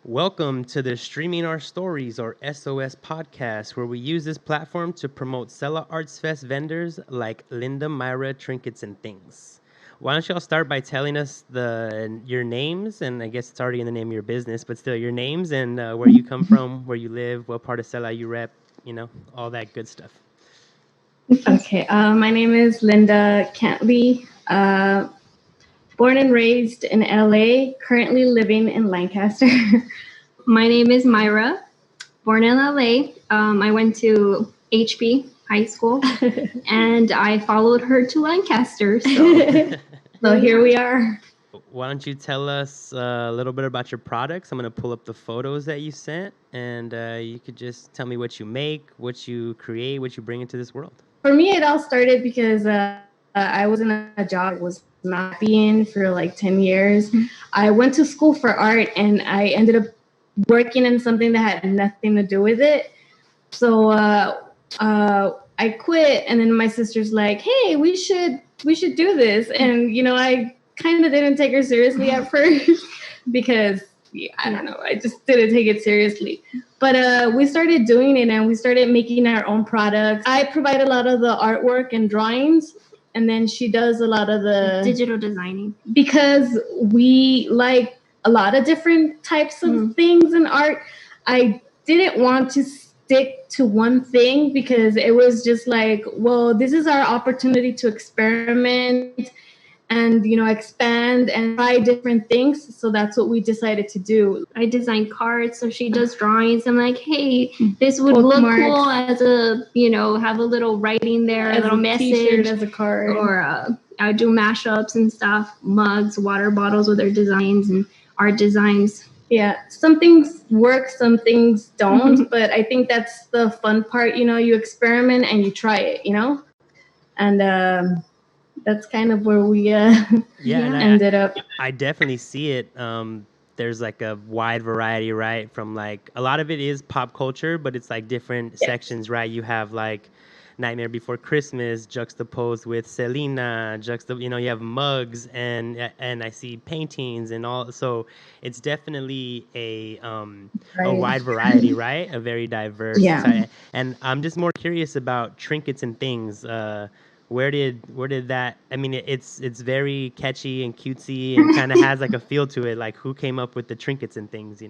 Welcome to the Streaming Our Stories, or SOS podcast, where we use this platform to promote Sella Arts Fest vendors like Linda, Mayra Trinkets and Things. Why don't y'all start by telling us your names, and I guess it's already in the name of your business, but still your names and where you come from, where you live, what part of Sella you rep, all that good stuff. Okay, my name is Linda Cantley, born and raised in LA, currently living in Lancaster. My name is Mayra, born in LA. I went to HP high school, and I followed her to Lancaster. So here we are. Why don't you tell us a little bit about your products? I'm going to pull up the photos that you sent, and you could just tell me what you make, what you create, what you bring into this world. For me, it all started because I was in a job I was not happy in for like 10 years. I went to school for art, and I ended up working in something that had nothing to do with it. So I quit, and then my sister's like, "Hey, we should do this." And I kind of didn't take her seriously at first because I don't know, I just didn't take it seriously. But we started doing it, and we started making our own products. I provide a lot of the artwork and drawings, and then she does a lot of the digital designing, because we like a lot of different types of things in art. I didn't want to stick to one thing because it was just like, well, this is our opportunity to experiment and expand and try different things. So that's what we decided to do. I design cards, so she does drawings. I'm like, hey, this would look cool as a, have a little writing there, a little message, as a card, or I do mashups and stuff, mugs, water bottles with her designs and art designs. Yeah, some things work, some things don't, but I think that's the fun part. You experiment and you try it, and that's kind of where we ended up. I definitely see it. There's like a wide variety, right? From like a lot of it is pop culture, but it's like different sections, right? You have like Nightmare Before Christmas juxtaposed with Selena, you have mugs and I see paintings and all. So it's definitely a wide variety, right? A very diverse. Yeah. And I'm just more curious about Trinkets and Things. Where did that? I mean, it's very catchy and cutesy and kind of has like a feel to it. Like, who came up with the Trinkets and Things?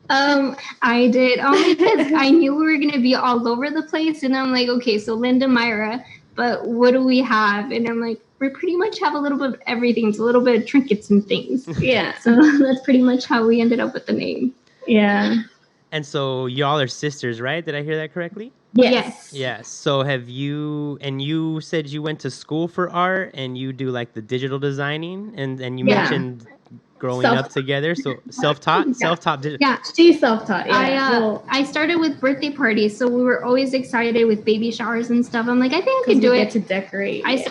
I did only because I knew we were gonna be all over the place, and I'm like, okay, so Linda, Mayra, but what do we have? And I'm like, we pretty much have a little bit of everything. It's a little bit of Trinkets and Things. Yeah. So that's pretty much how we ended up with the name. Yeah. And so y'all are sisters, right? Did I hear that correctly? Yes. Yes. So you said you went to school for art and you do like the digital designing and you mentioned growing up together. So self-taught? Self-taught. Yeah, she's self-taught. Yeah. I started with birthday parties, so we were always excited with baby showers and stuff. I'm like, I think I can do it. To decorate. I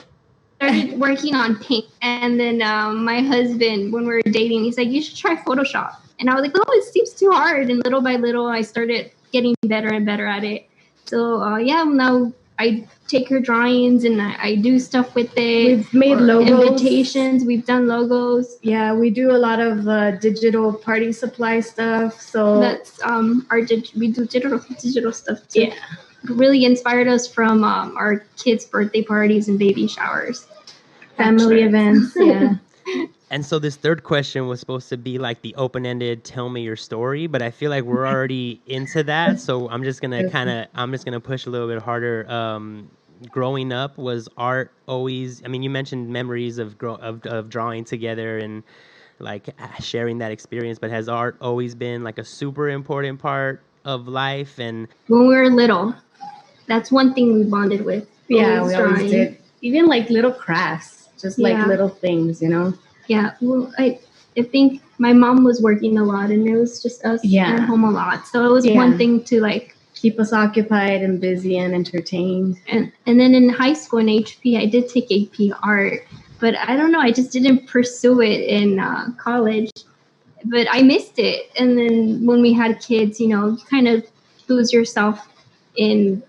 started working on paint, and then my husband, when we were dating, he's like, you should try Photoshop. And I was like, oh, it seems too hard. And little by little, I started getting better and better at it. So, now I take her drawings and I do stuff with it. We've made logos. Invitations. We've done logos. Yeah, we do a lot of digital party supply stuff. So that's we do digital stuff too. Yeah. It really inspired us from our kids' birthday parties and baby showers. Family events, yeah. And so this third question was supposed to be like the open-ended, tell me your story, but I feel like we're already into that. So I'm just gonna push a little bit harder. Growing up, was art always? I mean, you mentioned memories of drawing together and like sharing that experience, but has art always been like a super important part of life? And when we were little, that's one thing we bonded with. Yeah, we always did. Even like little crafts, just like little things, Yeah, well, I think my mom was working a lot, and it was just us at home a lot. So it was one thing to like keep us occupied and busy and entertained. And then in high school in HP, I did take AP art, but I don't know, I just didn't pursue it in college. But I missed it. And then when we had kids, you kind of lose yourself in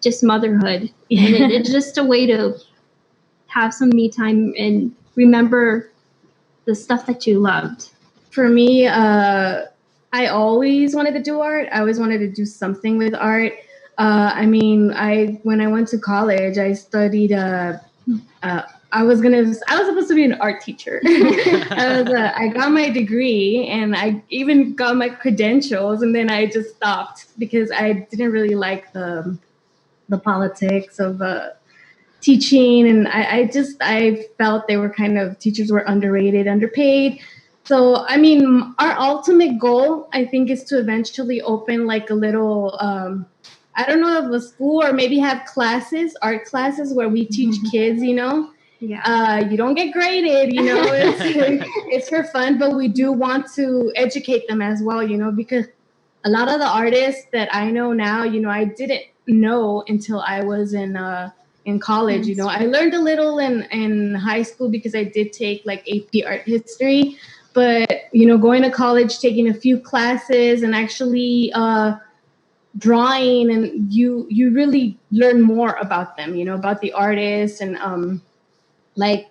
just motherhood. Yeah. And it's just a way to have some me time and remember the stuff that you loved. For me, I always wanted to do art. I always wanted to do something with art. I mean, when I went to college, I studied. I was supposed to be an art teacher. I got my degree and I even got my credentials, and then I just stopped because I didn't really like the politics of teaching, and I felt they were teachers were underrated, underpaid. So I mean, our ultimate goal, I think, is to eventually open like a little I don't know, if a school, or maybe have classes, art classes, where we teach kids, Yeah. you don't get graded, it's for fun, but we do want to educate them as well, because a lot of the artists that I know now, I didn't know until I was in college. I learned a little in high school because I did take like AP art history, but going to college, taking a few classes, and actually drawing, and you really learn more about them, about the artists, and like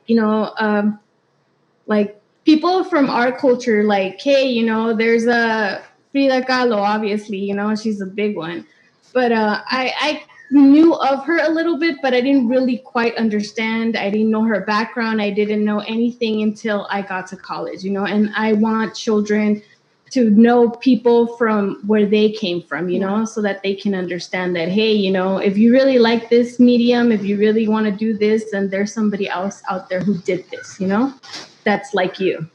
like people from our culture, like, hey, there's a Frida Kahlo, obviously, she's a big one, but I knew of her a little bit, but I didn't really quite understand. I didn't know her background. I didn't know anything until I got to college, and I want children to know people from where they came from, so that they can understand that, hey, if you really like this medium, if you really want to do this, then there's somebody else out there who did this, that's like you.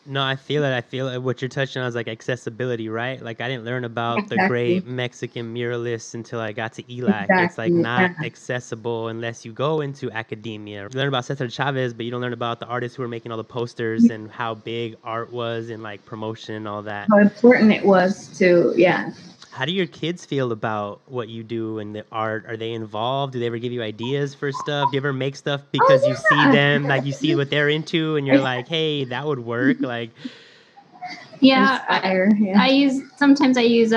No, I feel it. I feel it. What you're touching on is like accessibility, right? Like I didn't learn about the Exactly. great Mexican muralists until I got to Eli. It's like Exactly. not Yeah. accessible unless you go into academia. You learn about Cesar Chavez, but you don't learn about the artists who were making all the posters and how big art was and like promotion and all that. How important it was to, yeah. How do your kids feel about what you do and the art? Are they involved? Do they ever give you ideas for stuff? Do you ever make stuff because you see them, like you see what they're into, and you're like, hey, that would work? Like, Yeah, Inspire, yeah. Sometimes I use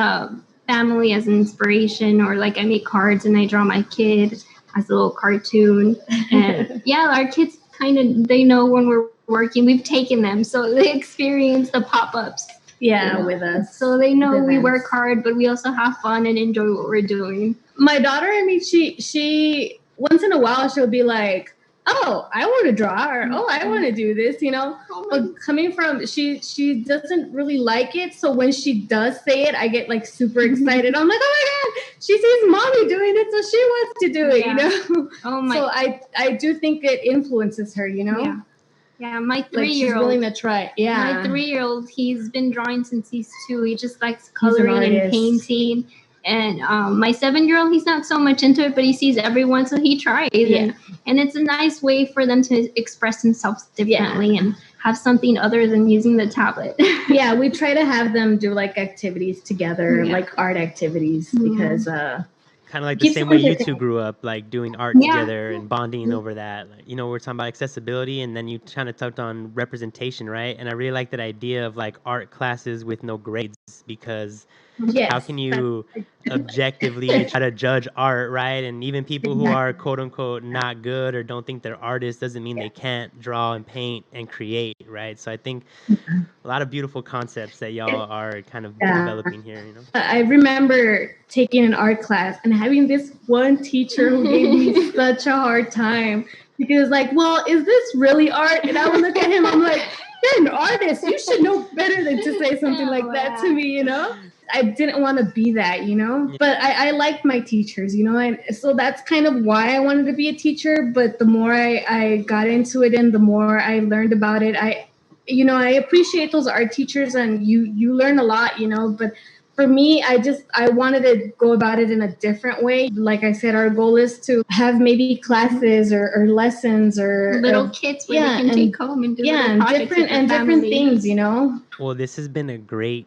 family as inspiration, or like I make cards and I draw my kid as a little cartoon. And yeah, our kids they know when we're working. We've taken them, so they experience the pop-ups. Yeah, with us. So they know we work hard, but we also have fun and enjoy what we're doing. My daughter, I mean, she once in a while she'll be like, oh, I want to draw, or oh, I want to do this, but coming from, she doesn't really like it, so when she does say it, I get like super excited. I'm like, oh my god, she sees mommy doing it, so she wants to do it. Oh my. So I do think it influences her, Yeah, my like 3-year-old. she's willing to try. Yeah, My 3-year-old, he's been drawing since he's 2. He just likes coloring and painting. And my 7-year-old, he's not so much into it, but he sees everyone, so he tries. Yeah. And it's a nice way for them to express themselves differently and have something other than using the tablet. Yeah, we try to have them do like activities together, like art activities, because kind of like the same way you two grew up, like doing art together and bonding over that. Like, we're talking about accessibility, and then you kind of touched on representation, right? And I really like that idea of like art classes with no grades, because how can you objectively try to judge art, right? And even people who are quote unquote not good or don't think they're artists doesn't mean they can't draw and paint and create, right? So I think a lot of beautiful concepts that y'all are kind of developing here, I remember taking an art class and having this one teacher who gave me such a hard time, because like, well, is this really art? And I would look at him, I'm like, you're an artist, you should know better than to say something like that to me, I didn't want to be that, but I liked my teachers, and so that's kind of why I wanted to be a teacher. But the more I got into it and the more I learned about it, I appreciate those art teachers, and you learn a lot, but for me, I wanted to go about it in a different way. Like I said, our goal is to have maybe classes or lessons or little kits where they can take home and do little projects different things, Well, this has been a great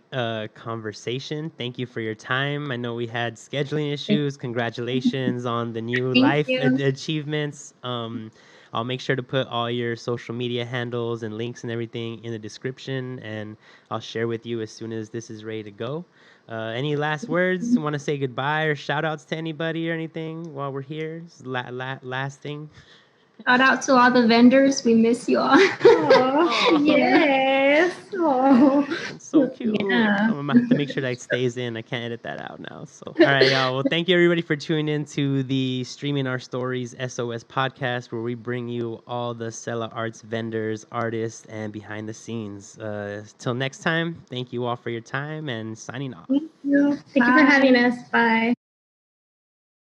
conversation. Thank you for your time. I know we had scheduling issues. Congratulations on the new life achievements. I'll make sure to put all your social media handles and links and everything in the description, and I'll share with you as soon as this is ready to go. Any last words? Want to say goodbye or shout outs to anybody or anything while we're here? Last thing. Shout out to all the vendors. We miss you all. Yes. Oh, It's so cute. yeah. I'm gonna have to make sure that stays in. I can't edit that out now. So, all right, y'all. Well, thank you everybody for tuning in to the Streaming Our Stories SOS podcast, where we bring you all the Sella Arts vendors, artists, and behind the scenes. Till next time, thank you all for your time and signing off. Thank you. Thank you for having us. Bye.